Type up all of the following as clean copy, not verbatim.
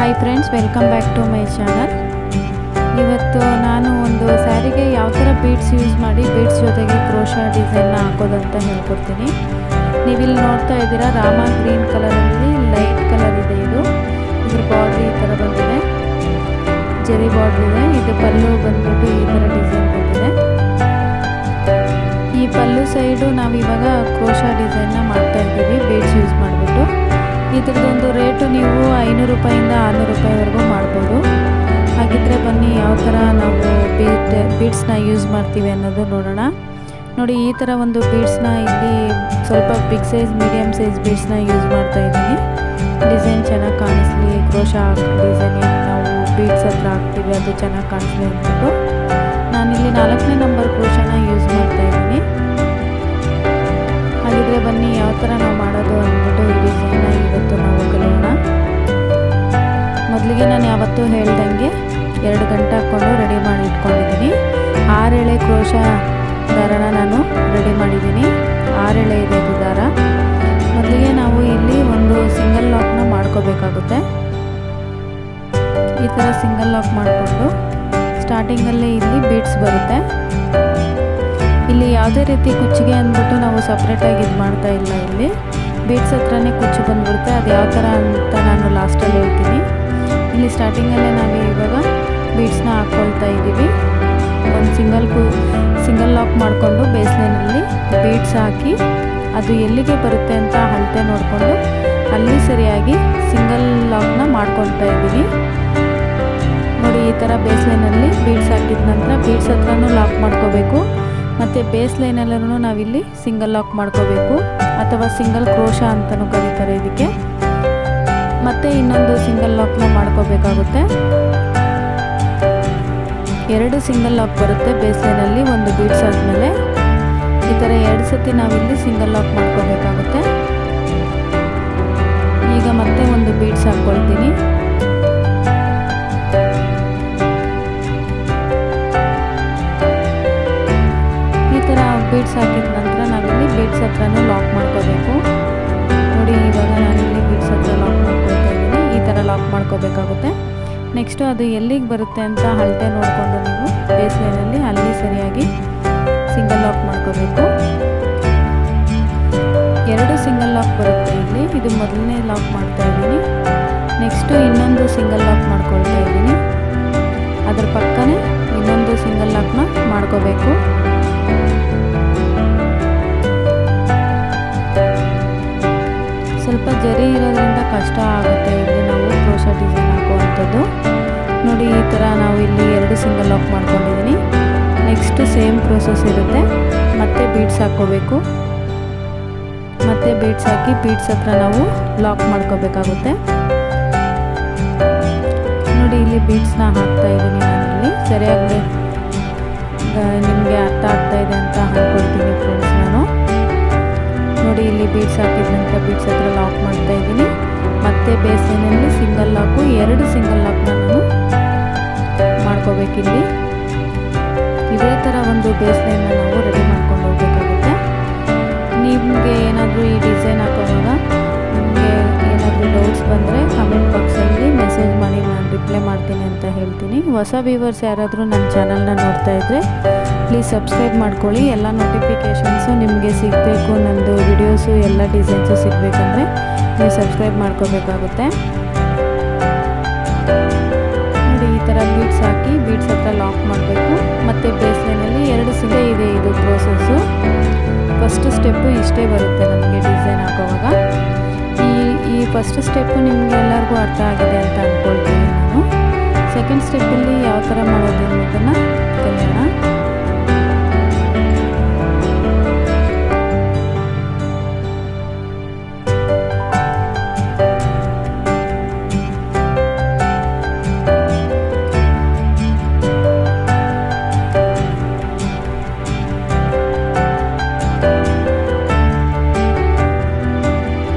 Hi friends, welcome back to my channel. ಇವತ್ತು ನಾನು ಒಂದು ಸ್ಯಾರಿಗೆ ಯಾವ ಥರ ಬೀಡ್ಸ್ ಯೂಸ್ ಮಾಡಿ ಬೀಡ್ಸ್ ಜೊತೆಗೆ ಕ್ರೋಶಾ ಡಿಸೈನ್ನ ಹಾಕೋದಂತ ಹೇಳ್ಕೊಡ್ತೀನಿ. ನೀವಿಲ್ಲಿ ನೋಡ್ತಾ ಇದ್ದೀರಾ, ರಾಮ ಗ್ರೀನ್ ಕಲರಲ್ಲಿ ಲೈಟ್ ಕಲರ್ ಇದೆ. ಇದ್ರ ಬಾರ್ಡ್ರ್ ಈ ಥರ ಬಂದಿದೆ, ಜೆರಿ ಬಾರ್ಡ್ರ್ ಇದೆ. ಇದು ಪಲ್ಲು ಬಂದ್ಬಿಟ್ಟು ಈ ಥರ ಡಿಸೈನ್ ಬಂದಿದೆ. ಈ ಪಲ್ಲು ಸೈಡು ನಾವಿವಾಗ ಕ್ರೋಶಾ ಡಿಸೈನ್ನ ಮಾಡ್ತಾ ಇದ್ದೀವಿ ಬೀಡ್ಸ್ ಯೂಸ್ ಮಾಡಿಬಿಟ್ಟು. ಇದ್ರದ್ದೊಂದು ರೇಟು ನೀವು 500 ರೂಪಾಯಿಂದ 600 ರೂಪಾಯಿವರೆಗೂ ಮಾಡ್ಬೋದು. ಹಾಗಿದ್ರೆ ಬನ್ನಿ ಯಾವ ಥರ ನಾವು ಬೀಡ್ಸ್ನ ಯೂಸ್ ಮಾಡ್ತೀವಿ ಅನ್ನೋದು ನೋಡೋಣ. ನೋಡಿ, ಈ ಥರ ಒಂದು ಬೀಡ್ಸ್ನ ಇಲ್ಲಿ ಸ್ವಲ್ಪ ಬಿಗ್ ಸೈಜ್ ಮೀಡಿಯಮ್ ಸೈಜ್ ಬೀಡ್ಸ್ನ ಯೂಸ್ ಮಾಡ್ತಾ ಇದ್ದೀನಿ. ಡಿಸೈನ್ ಚೆನ್ನಾಗಿ ಕಾಣಿಸ್ಲಿ, ಕ್ರೋಶಾ ಡಿಸೈನ್ ನಾವು ಬೀಡ್ಸ್ ಹತ್ರ ಹಾಕ್ತೀವಿ ಅದು ಚೆನ್ನಾಗಿ ಕಾಣಿಸ್ಲಿ ಅಂದ್ಬಿಟ್ಟು ನಾನಿಲ್ಲಿ 4ನೇ ನಂಬರ್ ಕ್ರೋಶಾನ ಯೂಸ್ ಮಾಡ್ತಾ ಇದ್ದೀನಿ. ಹಾಗಿದ್ರೆ ಬನ್ನಿ ಯಾವ ಥರ ನಾವು ಮಾಡೋದು ಅಂದ್ಬಿಟ್ಟು ಈ ಡಿಸೈನ್ನ ಇವತ್ತು ನಾವು ಕಲಿಯೋಣ. ಮೊದಲಿಗೆ ನಾನು ಯಾವತ್ತೂ ಹೇಳ್ದಂಗೆ 2 ಗಂಟೆ ಹಾಕ್ಕೊಂಡು ರೆಡಿ ಮಾಡಿ ಇಟ್ಕೊಂಡಿದ್ದೀನಿ. 6 ಎಳೆ ಕ್ರೋಶಾ ದಾರನ ನಾನು ರೆಡಿ ಮಾಡಿದ್ದೀನಿ. 6 ಎಳೆ ಇದೆ ಇದು ದಾರ. ಮೊದಲಿಗೆ ನಾವು ಇಲ್ಲಿ ಒಂದು ಸಿಂಗಲ್ ಲಾಕ್ನ ಮಾಡ್ಕೋಬೇಕಾಗುತ್ತೆ. ಈ ಥರ ಸಿಂಗಲ್ ಲಾಕ್ ಮಾಡಿಕೊಂಡು ಸ್ಟಾರ್ಟಿಂಗಲ್ಲೇ ಇಲ್ಲಿ ಬೀಡ್ಸ್ ಬರುತ್ತೆ. ಇಲ್ಲಿ ಯಾವುದೇ ರೀತಿ ಕುಚ್ಚಿಗೆ ಅಂದ್ಬಿಟ್ಟು ನಾವು ಸಪ್ರೇಟಾಗಿ ಇದು ಮಾಡ್ತಾ ಇಲ್ಲ. ಇಲ್ಲಿ ಬೀಡ್ಸ್ ಹತ್ರನೇ ಕುಚ್ಚು ಬಂದ್ಬಿಡುತ್ತೆ. ಅದು ಯಾವ ಥರ ಅಂತ ನಾನು ಲಾಸ್ಟಲ್ಲಿ ಹೇಳ್ತೀನಿ. ಇಲ್ಲಿ ಸ್ಟಾರ್ಟಿಂಗಲ್ಲೇ ನಾವು ಇವಾಗ ಬೀಡ್ಸ್ನ ಹಾಕ್ಕೊಳ್ತಾ ಇದ್ದೀವಿ. ಒಂದು ಸಿಂಗಲ್ ಲಾಕ್ ಮಾಡಿಕೊಂಡು ಬೇಸ್ಲೈನಲ್ಲಿ ಬೀಡ್ಸ್ ಹಾಕಿ ಅದು ಎಲ್ಲಿಗೆ ಬರುತ್ತೆ ಅಂತ ಅಳತೆ ನೋಡಿಕೊಂಡು ಅಲ್ಲಿ ಸರಿಯಾಗಿ ಸಿಂಗಲ್ ಲಾಕ್ನ ಮಾಡ್ಕೊಳ್ತಾ ಇದ್ದೀನಿ. ನೋಡಿ, ಈ ಥರ ಬೇಸ್ಲೈನಲ್ಲಿ ಬೀಡ್ಸ್ ಹಾಕಿದ ನಂತರ ಬೀಡ್ಸ್ ಹತ್ರನೂ ಲಾಕ್ ಮಾಡ್ಕೋಬೇಕು. ಮತ್ತು ಬೇಸ್ ಲೈನಲ್ಲೂ ನಾವಿಲ್ಲಿ ಸಿಂಗಲ್ ಲಾಕ್ ಮಾಡ್ಕೋಬೇಕು, ಅಥವಾ ಸಿಂಗಲ್ ಕ್ರೋಶಾ ಅಂತಲೂ ಕರೀತಾರೆ ಇದಕ್ಕೆ. ಮತ್ತು ಇನ್ನೊಂದು ಸಿಂಗಲ್ ಲಾಕ್ನ ಮಾಡ್ಕೋಬೇಕಾಗುತ್ತೆ. 2 ಸಿಂಗಲ್ ಲಾಕ್ ಬರುತ್ತೆ ಬೇಸ್ ಲೈನಲ್ಲಿ ಒಂದು ಬೀಡ್ಸ್ ಆದಮೇಲೆ. ಈ ಥರ 2 ಸತಿ ನಾವಿಲ್ಲಿ ಸಿಂಗಲ್ ಲಾಕ್ ಮಾಡ್ಕೋಬೇಕಾಗುತ್ತೆ. ಈಗ ಮತ್ತೆ ಒಂದು ಬೀಡ್ಸ್ ಹಾಕ್ಕೊಳ್ತೀನಿ. ಬೀಡ್ಸ್ ಹಾಕಿದ ನಂತರ ನಾವಿಲ್ಲಿ ಬೀಡ್ಸ್ ಹತ್ರನೂ ಲಾಕ್ ಮಾಡ್ಕೋಬೇಕು. ನೋಡಿ, ಇವಾಗ ನಾನಿಲ್ಲಿ ಬೀಡ್ಸ್ ಹತ್ರ ಲಾಕ್ ಮಾಡ್ಕೊಳ್ತಾ ಇದ್ದೀನಿ. ಈ ಥರ ಲಾಕ್ ಮಾಡ್ಕೋಬೇಕಾಗುತ್ತೆ. ನೆಕ್ಸ್ಟು ಅದು ಎಲ್ಲಿಗೆ ಬರುತ್ತೆ ಅಂತ ಅಳತೆ ನೋಡಿಕೊಂಡು ನೀವು ಬೇಸ್ ಲೈನಲ್ಲಿ ಅಲ್ಲಿ ಸರಿಯಾಗಿ ಸಿಂಗಲ್ ಲಾಕ್ ಮಾಡ್ಕೋಬೇಕು. 2 ಸಿಂಗಲ್ ಲಾಕ್ ಬರುತ್ತೆ ಇಲ್ಲಿ. ಇದು ಮೊದಲನೇ ಲಾಕ್ ಮಾಡ್ತಾ ಇದ್ದೀನಿ. ನೆಕ್ಸ್ಟು ಇನ್ನೊಂದು ಸಿಂಗಲ್ ಲಾಕ್ ಮಾಡ್ಕೊಳ್ತಾ ಇದ್ದೀನಿ. ಅದರ ಪಕ್ಕನೇ ಇನ್ನೊಂದು ಸಿಂಗಲ್ ಲಾಕ್ನ ಮಾಡ್ಕೋಬೇಕು. ಸ್ವಲ್ಪ ಜರಿ ಇರೋದ್ರಿಂದ ಕಷ್ಟ ಆಗುತ್ತೆ ಇಲ್ಲಿ ನಾವು ಕ್ರೋಶಾ ಡಿಸೈನ್ ಹಾಕುವಂಥದ್ದು. ನೋಡಿ, ಈ ಥರ ನಾವು ಇಲ್ಲಿ 2 ಸಿಂಗಲ್ ಲಾಕ್ ಮಾಡ್ಕೊಂಡಿದ್ದೀನಿ. ನೆಕ್ಸ್ಟ್ ಸೇಮ್ ಪ್ರೋಸೆಸ್ ಇರುತ್ತೆ. ಮತ್ತೆ ಬೀಡ್ಸ್ ಹಾಕ್ಕೋಬೇಕು. ಮತ್ತೆ ಬೀಡ್ಸ್ ಹಾಕಿ ಬೀಡ್ಸ್ ಹತ್ರ ನಾವು ಲಾಕ್ ಮಾಡ್ಕೋಬೇಕಾಗುತ್ತೆ. ನೋಡಿ, ಇಲ್ಲಿ ಬೀಡ್ಸ್ನ ಹಾಕ್ತಾ ಇದ್ದೀನಿ ನಾನಿಲ್ಲಿ. ಸರಿಯಾಗಿ ನಿಮಗೆ ಅರ್ಥ ಆಗ್ತಾ ಇದೆ ಅಂತ ಅಂದ್ಕೊಳ್ತೀನಿ ಫ್ರೆಂಡ್ಸ್ ನಾನು. ನೋಡಿ, ಇಲ್ಲಿ ಬೀಡ್ಸ್ ಹಾಕಿದ ನಂತರ ಬೀಡ್ಸ್ ಹತ್ರ ಲಾಕ್ ಮಾಡ್ತಾ ಇದ್ದೀನಿ. ಮತ್ತೆ ಬೇಸ್ಲೈನಲ್ಲಿ ಸಿಂಗಲ್ ಲಾಕು 2 ಸಿಂಗಲ್ ಲಾಕ್ನ ನಾನು ಮಾಡ್ಕೋಬೇಕಿಲ್ಲಿ. ಇದೇ ಥರ ಒಂದು ಬೇಸ್ಲೈನ್ನ ನಾವು ರೆಡಿ ಮಾಡ್ಕೊಂಡು ಹೋಗ್ಬೇಕಾಗುತ್ತೆ. ನಿಮಗೆ ಏನಾದರೂ ಈ ಡಿಸೈನ್ ಹಾಕೋವಾಗ ನಿಮಗೆ ಏನಾದರೂ ಡೌಟ್ಸ್ ಬಂದರೆ ಕಮೆಂಟ್ ಬಾಕ್ಸಲ್ಲಿ ಮೆಸೇಜ್ ಮಾಡಿ, ನಾನು ರಿಪ್ಲೈ ಮಾಡ್ತೀನಿ ಅಂತ ಹೇಳ್ತೀನಿ. ಹೊಸ ವ್ಯೂವರ್ಸ್ ಯಾರಾದರೂ ನನ್ನ ಚಾನಲ್ನ ನೋಡ್ತಾ ಇದ್ದರೆ ಪ್ಲೀಸ್ ಸಬ್ಸ್ಕ್ರೈಬ್ ಮಾಡ್ಕೊಳ್ಳಿ. ಎಲ್ಲ ನೋಟಿಫಿಕೇಷನ್ಸು ನಿಮಗೆ ಸಿಗಬೇಕು. ನನ್ನದು ವಿಡಿಯೋಸು ಎಲ್ಲ ಡಿಸೈನ್ಸು ಸಿಗಬೇಕಂದ್ರೆ ನೀವು ಸಬ್ಸ್ಕ್ರೈಬ್ ಮಾಡ್ಕೋಬೇಕಾಗುತ್ತೆ. ನೋಡಿ, ಈ ಥರ ಬೀಡ್ಸ್ ಹಾಕಿ ಬೀಡ್ಸ್ ಹತ್ರ ಲಾಕ್ ಮಾಡಬೇಕು. ಮತ್ತು ಬೇಸ್ಲೈನಲ್ಲಿ 2 ಸಿಂಗಲ್ ಇದೆ ಇದು ಪ್ರೋಸೆಸ್ಸು. ಫಸ್ಟ್ ಸ್ಟೆಪ್ಪು ಇಷ್ಟೇ ಬರುತ್ತೆ ನಮಗೆ ಡಿಸೈನ್ ಹಾಕೋವಾಗ. ಈ ಫಸ್ಟ್ ಸ್ಟೆಪ್ಪು ನಿಮಗೆ ಎಲ್ಲರಿಗೂ ಅರ್ಥ ಆಗಿದೆ ಅಂತ ಅಂದ್ಕೊಳ್ತೀನಿ ನಾನು. ಸೆಕೆಂಡ್ ಸ್ಟೆಪ್ಪಲ್ಲಿ ಯಾವ ಥರ ಮಾಡೋದು ಅನ್ನೋದನ್ನು ಕಲಿಯೋಣ.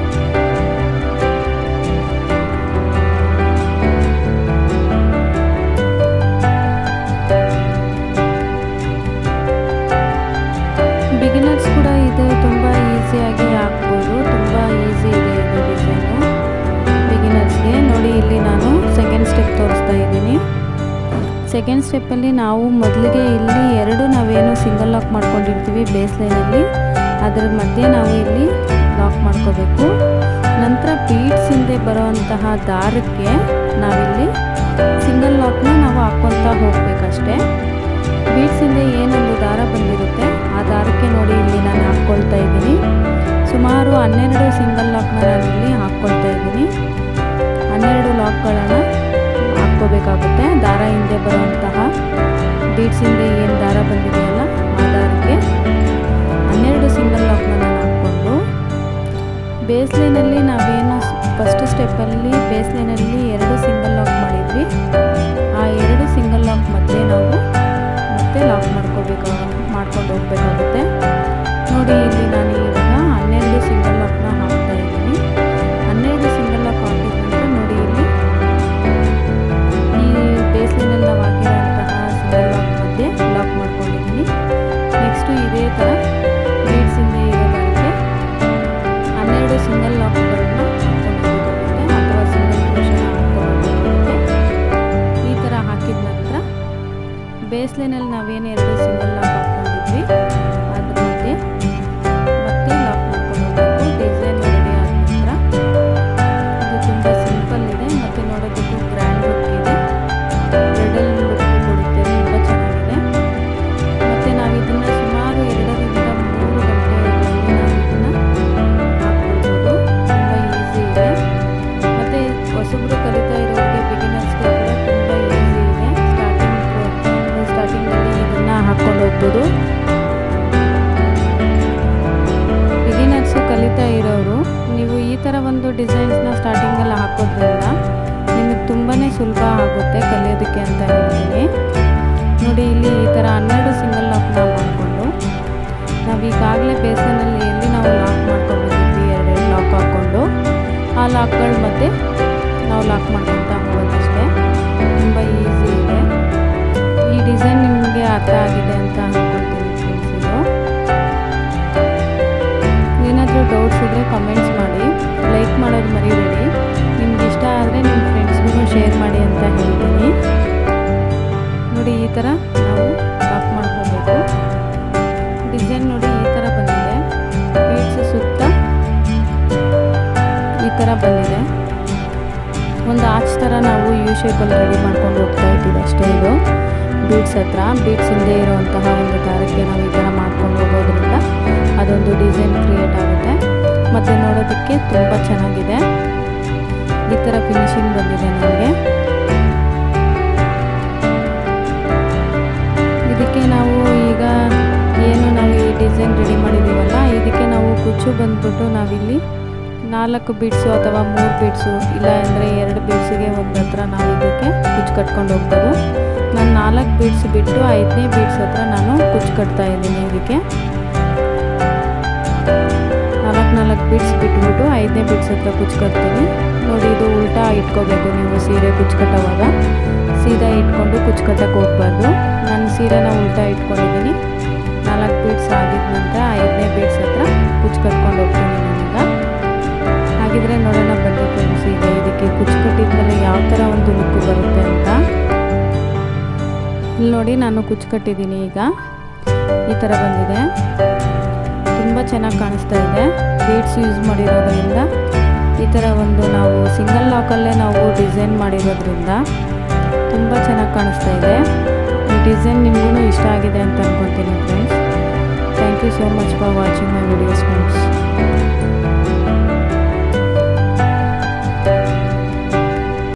ಸೆಕೆಂಡ್ ಸ್ಟೆಪ್ಪಲ್ಲಿ ನಾವು ಮೊದಲಿಗೆ ಇಲ್ಲಿ ಎರಡು ನಾವೇನು ಸಿಂಗಲ್ ಲಾಕ್ ಮಾಡ್ಕೊಂಡಿರ್ತೀವಿ ಬೇಸ್ ಲೈನಲ್ಲಿ ಅದರ ಮಧ್ಯೆ ನಾವು ಇಲ್ಲಿ ಲಾಕ್ ಮಾಡ್ಕೋಬೇಕು. ನಂತರ ಬೀಡ್ಸ್ ಹಿಂದೆ ಬರುವಂತಹ ದಾರಕ್ಕೆ ನಾವಿಲ್ಲಿ ಸಿಂಗಲ್ ಲಾಕ್ನ ನಾವು ಹಾಕ್ಕೊತಾ ಹೋಗಬೇಕಷ್ಟೇ. ಬೀಡ್ಸ್ ಹಿಂದೆ ಏನೊಂದು ದಾರ ಬಂದಿರುತ್ತೆ ಆ ದಾರಕ್ಕೆ ನೋಡಿ ಇಲ್ಲಿ ನಾನು ಹಾಕ್ಕೊಳ್ತಾ ಇದ್ದೀನಿ. ಸುಮಾರು 12 ಸಿಂಗಲ್ ಲಾಕ್ನ ನಾನಿಲ್ಲಿ ಹಾಕ್ಕೊಳ್ತಾ ಇದ್ದೀನಿ. 12 ಲಾಕ್ಗಳನ್ನು ಹಾಕ್ಕೋಬೇಕಾಗುತ್ತೆ. ದಾರ ಹಿಂದೆ ಬರುವಂತಹ ಬೀಡ್ಸ್ ಹಿಂದೆ ಏನು ದಾರ ಬಂದಿದೆಯಲ್ಲ ಆ ದಾರಕ್ಕೆ 12 ಸಿಂಗಲ್ ಲಾಕ್ನ ನಾನು ಹಾಕ್ಕೊಂಡು ಬೇಸ್ ಲೈನಲ್ಲಿ ನಾವೇನು ಫಸ್ಟ್ ಸ್ಟೆಪ್ಪಲ್ಲಿ ಬೇಸ್ ಲೈನಲ್ಲಿ 2 ಸಿಂಗಲ್ ಲಾಕ್ ಮಾಡಿದ್ವಿ. ಆ 2 ಸಿಂಗಲ್ ಲಾಕ್ ಮಧ್ಯೆ ನಾವು ಮತ್ತೆ ಲಾಕ್ ಮಾಡ್ಕೊಂಡು ಹೋಗಬೇಕಾಗುತ್ತೆ. ನೋಡಿ ಇಲ್ಲಿ ನಾನು ಇವಾಗ 12 ಸಿಂಗಲ್ ಲಾಕ್ನ ಹಾಕ್ತಾ ಇದ್ದೀನಿ. 12 ಸಿಂಗಲ್ ಲಾಕ್ ಹಾಕಿದ ನಂತರ ನೋಡಿ ಇಲ್ಲಿ ಈ ಬೇಸ್ ಲೈನಲ್ಲಿ ನಾವು ಹಾಕಿರುವಂತಹ ಸಿಂಗಲ್ ಲಾಕ್ ಮಧ್ಯೆ ಲಾಕ್ ಮಾಡ್ಕೊಂಡಿದ್ದೀನಿ. ನೆಕ್ಸ್ಟು ಇದೇ ಥರ ಬೀಡ್ಸ್ ಹಿಂದೆ ಇರೋದಕ್ಕೆ 12 ಸಿಂಗಲ್ ಲಾಕ್ಗಳನ್ನ ಹಾಕ್ಕೊಳ್ಬೇಕಾಗುತ್ತೆ ಅಥವಾ ಸಿಂಗಲ್ ಕ್ರೋಶನ ಹಾಕ್ಕೊಳ್ಬೇಕಾಗುತ್ತೆ. ಈ ಥರ ಹಾಕಿದ ನಂತರ ಬೇಸ್ ಲೈನಲ್ಲಿ ನಾವೇನು 2 ಸಿಂಗಲ್ ಲಾಕ್ ಹಾಕ್ಕೊಂಡಿದ್ವಿ ಅದ್ರ ಮಧ್ಯೆ ಮತ್ತೆ ಲಾಕ್ ಮಾಡ್ಕೊಂಡು ಹೋಗಬೇಕು. ಡಿಸೈನ್ ರೆಡಿ ಆದ ನಂತರ ಇದು ತುಂಬ ಸಿಂಪಲ್ ಇದೆ ಮತ್ತು ನೋಡೋದಕ್ಕೂ ಗ್ರ್ಯಾಂಡ್ ಲುಕ್ ಇದೆ. ಬ್ರೈಡಲ್ ಲುಕ್ ಕೊಡುತ್ತೆ, ತುಂಬ ಚೆನ್ನಾಗಿದೆ. ಮತ್ತು ನಾವು ಇದನ್ನು ಸುಮಾರು 2 ರಿಂದ 3 ಗಂಟೆಗಳಲ್ಲಿ ನಾವು ಇದನ್ನು ಹಾಕ್ಕೊಳ್ಬೋದು. ತುಂಬ ಈಸಿ ಇದೆ ಮತ್ತು ಹೊಸಬ್ರು ಕಲಿತಾ ಇರೋರಿಗೆ ಬಿಗಿನರ್ಸ್ಗೆ ಕೂಡ ತುಂಬ ಈಸಿ ಇದೆ. ಸ್ಟಾರ್ಟಿಂಗಲ್ಲಿ ಇದನ್ನು ಹಾಕ್ಕೊಂಡು ಹೋಗ್ಬೋದು. ಬಿಗಿನರ್ಸು ಕಲಿತಾ ಇರೋರು ನೀವು ಈ ಥರ ಒಂದು ಡಿಸೈನ್ಸ್ನ ಸ್ಟಾರ್ಟಿಂಗಲ್ಲಿ ಹಾಕೋದ್ರಿಂದ ನಿಮಗೆ ತುಂಬಾ ಸುಲಭ ಆಗುತ್ತೆ ಕಲಿಯೋದಕ್ಕೆ ಅಂತ ಹೇಳ್ತೀನಿ. ನೋಡಿ ಇಲ್ಲಿ ಈ ಥರ 12 ಸಿಂಗಲ್ ಲಾಕ್ನ ಮಾಡಿಕೊಂಡು ನಾವು ಈಗಾಗಲೇ ಬೇಸನಲ್ಲಿ ಎಲ್ಲಿ ನಾವು ಲಾಕ್ ಮಾಡ್ಕೊಂಡಿದ್ವಿ 2 ಲಾಕ್ ಹಾಕ್ಕೊಂಡು ಆ ಲಾಕ್ಗಳ ಮಧ್ಯೆ ನಾವು ಲಾಕ್ ಮಾಡ್ಕೊತಾ ಹೋಗೋದಷ್ಟೇ. ತುಂಬ ಈಸಿ ಇದೆ. ಈ ಡಿಸೈನ್ ನಿಮಗೆ ಅರ್ಥ ಆಗಿದೆ ಅಂತ ಅಂದ್ಕೊಳ್ತೀನಿ ಫ್ರೆಂಡ್ಸ್. ಇದು ಏನಾದರೂ ಡೌಟ್ಸ್ ಇದ್ದರೆ ಕಮೆಂಟ್ಸ್ ಮಾಡಿ, ಲೈಕ್ ಮಾಡೋದು ಮರಿಬೇಡಿ. ನಿಮ್ಗೆ ಇಷ್ಟ ಆದರೆ ನಿಮ್ಮ ಫ್ರೆಂಡ್ಸ್ಗೂ ಶೇರ್ ಮಾಡಿ ಅಂತ ಹೇಳ್ತೀನಿ. ನೋಡಿ ಈ ಥರ ನಾವು ಲಾಕ್ ಮಾಡ್ಕೋಬೇಕು. ಡಿಸೈನ್ ನೋಡಿ ಈ ಥರ ಬಂದಿದೆ. ಬೀಡ್ಸ್ ಸುತ್ತ ಈ ಥರ ಬಂದಿದೆ. ಒಂದು ಆರ್ಚ್ ಥರ ನಾವು ಯು ಶೇಪಲ್ಲಿ ರೆಡಿ ಮಾಡ್ಕೊಂಡು ಹೋಗ್ತಾ ಇದ್ದೀವಿ ಅಷ್ಟೇ. ಇದು ಬೀಡ್ಸ್ ಹತ್ರ ಬೀಡ್ಸ್ ಹಿಂದೆ ಇರುವಂತಹ ಒಂದು ದಾರಕ್ಕೆ ನಾವು ಈ ಥರ ಮಾಡ್ಕೊಂಡು ಹೋಗೋದ್ರಿಂದ ಅದೊಂದು ಡಿಸೈನ್ ಕ್ರಿಯೇಟ್ ಆಗುತ್ತೆ ಮತ್ತು ನೋಡೋದಕ್ಕೆ ತುಂಬ ಚೆನ್ನಾಗಿದೆ. ಈ ಥರ ಫಿನಿಶಿಂಗ್ ಬಂದಿದೆ ನಮಗೆ. ಇದಕ್ಕೆ ನಾವು ಈಗ ಏನು ನಾವು ಈ ಡಿಸೈನ್ ರೆಡಿ ಮಾಡಿದ್ದೀವಲ್ಲ ಇದಕ್ಕೆ ನಾವು ಕುಚ್ಚು ಬಂದ್ಬಿಟ್ಟು ನಾವಿಲ್ಲಿ 4 ಬೀಡ್ಸು ಅಥವಾ 3 ಬೀಡ್ಸು ಇಲ್ಲ ಅಂದರೆ 2 ಬೀಡ್ಸಿಗೆ ಒಂದು ಹತ್ರ ನಾವು ಇದಕ್ಕೆ ಕುಚ್ಚು ಕಟ್ಕೊಂಡು ಹೋಗ್ಬೋದು. ನಾನು 4 ಬೀಡ್ಸ್ ಬಿಟ್ಟು 5ನೇ ಬೀಡ್ಸ್ ಹತ್ರ ನಾನು ಕುಚ್ಚು ಕಟ್ತಾ ಇದ್ದೀನಿ. ಇದಕ್ಕೆ 4 ಬೀಡ್ಸ್ ಬಿಟ್ಬಿಟ್ಟು 5ನೇ ಬೀಡ್ಸ್ ಹತ್ರ ಕುಚ್ಚು ಕಟ್ತೀನಿ. ನೋಡಿ ಇದು ಉಲ್ಟಾ ಇಟ್ಕೋಬೇಕು. ನೀವು ಸೀರೆ ಕುಚ್ಚು ಕಟ್ಟೋವಾಗ ಸೀದಾ ಇಟ್ಕೊಂಡು ಕುಚ್ಚು ಕಟ್ಟಕ್ಕೆ ಹೋಗ್ಬಾರ್ದು. ನಾನು ಸೀರೆನ ಉಲ್ಟಾ ಇಟ್ಕೊಂಡಿದ್ದೀನಿ. 4 ಬೀಡ್ಸ್ ಆಗಿದ ನಂತರ 5ನೇ ಬೀಡ್ಸ್ ಹತ್ರ ಕುಚ್ಚು ಕಟ್ಕೊಂಡು ಹೋಗ್ತೀನಿ ನಾನೀಗ. ಹಾಗಿದ್ರೆ ನೋಡೋಣ ಬನ್ನಿ ಫ್ರೆಂಡ್ಸ್, ಈಗ ಇದಕ್ಕೆ ಕುಚ್ಚು ಕಟ್ಟಿದ್ಮೇಲೆ ಯಾವ ಥರ ಒಂದು ಲುಕ್ ಬರುತ್ತೆ ಅಂತ. ಇಲ್ಲಿ ನೋಡಿ ನಾನು ಕುಚ್ಚು ಕಟ್ಟಿದ್ದೀನಿ. ಈಗ ಈ ಥರ ಬಂದಿದೆ. ತುಂಬ ಚೆನ್ನಾಗಿ ಕಾಣಿಸ್ತಾ ಇದೆ. ಬೀಡ್ಸ್ ಯೂಸ್ ಮಾಡಿರೋದ್ರಿಂದ ಈ ಥರ ಒಂದು ನಾವು ಸಿಂಗಲ್ ಲಾಕಲ್ಲೇ ನಾವು ಡಿಸೈನ್ ಮಾಡಿರೋದ್ರಿಂದ ತುಂಬ ಚೆನ್ನಾಗಿ ಕಾಣಿಸ್ತಾ ಇದೆ. ಈ ಡಿಸೈನ್ ನಿಮಗೂ ಇಷ್ಟ ಆಗಿದೆ ಅಂತ ಅಂದ್ಕೊತೀನಿ friends. Thank you so much for watching my videos friends.